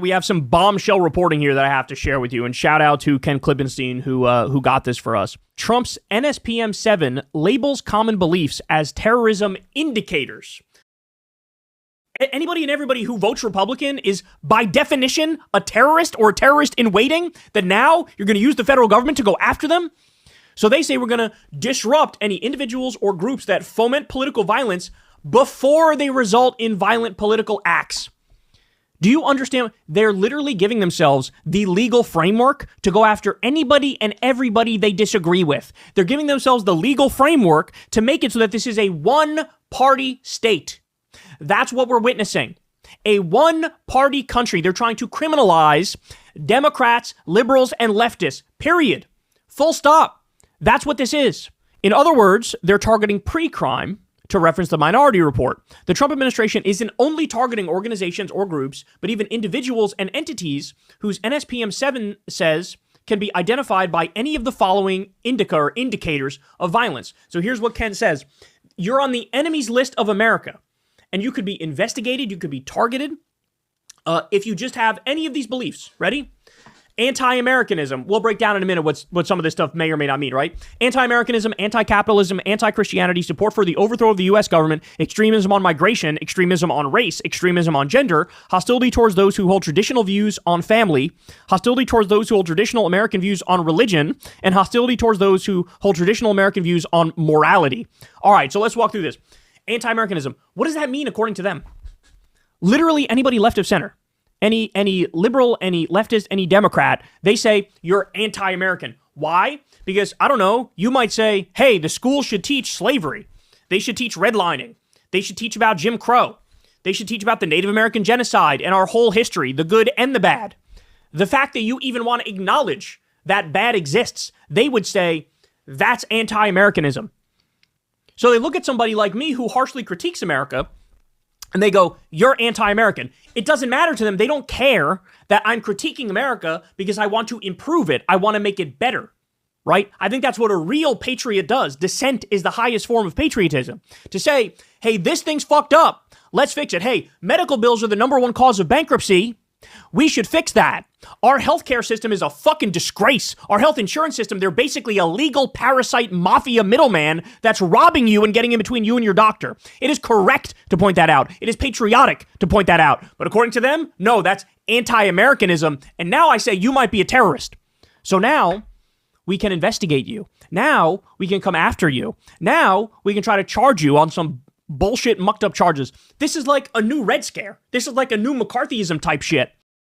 We have some bombshell reporting here that I have to share with you, and shout out to Ken Klippenstein who got this for us. Trump's NSPM 7 labels common beliefs as terrorism indicators. Anybody and everybody who votes Republican is by definition a terrorist or a terrorist in waiting, that now you're going to use the federal government to go after them? So they say we're going to disrupt any individuals or groups that foment political violence before they result in violent political acts. Do you understand? They're literally giving themselves the legal framework to go after anybody and everybody they disagree with. They're giving themselves the legal framework to make it so that this is a one-party state. That's what we're witnessing. A one-party country. They're trying to criminalize Democrats, liberals, and leftists. Period. Full stop. That's what this is. In other words, they're targeting pre-crime. To reference the Minority Report, the Trump administration isn't only targeting organizations or groups, but even individuals and entities whose NSPM 7 says can be identified by any of the following indicators of violence. So here's what Ken says. You're on the enemy's list of America, and you could be investigated, you could be targeted if you just have any of these beliefs. Ready? Anti-Americanism. We'll break down in a minute what some of this stuff may or may not mean, right? Anti-Americanism, anti-capitalism, anti-Christianity, support for the overthrow of the U.S. government, extremism on migration, extremism on race, extremism on gender, hostility towards those who hold traditional views on family, hostility towards those who hold traditional American views on religion, and hostility towards those who hold traditional American views on morality. All right, so let's walk through this. Anti-Americanism. What does that mean according to them? Literally anybody left of center. Any liberal, any leftist, any Democrat, they say you're anti-American. Why? Because, I don't know, you might say, hey, the schools should teach slavery. They should teach redlining. They should teach about Jim Crow. They should teach about the Native American genocide and our whole history, the good and the bad. The fact that you even want to acknowledge that bad exists, they would say that's anti-Americanism. So they look at somebody like me who harshly critiques America, and they go, you're anti-American. It doesn't matter to them. They don't care that I'm critiquing America because I want to improve it. I want to make it better, right? I think that's what a real patriot does. Dissent is the highest form of patriotism. To say, hey, this thing's fucked up. Let's fix it. Hey, medical bills are the number one cause of bankruptcy. We should fix that. Our healthcare system is a fucking disgrace. Our health insurance system, they're basically a legal parasite mafia middleman that's robbing you and getting in between you and your doctor. It is correct to point that out. It is patriotic to point that out. But according to them, no, that's anti-Americanism. And now I say you might be a terrorist. So now we can investigate you. Now we can come after you. Now we can try to charge you on some bullshit mucked up charges. This is like a new Red Scare. This is like a new McCarthyism type shit.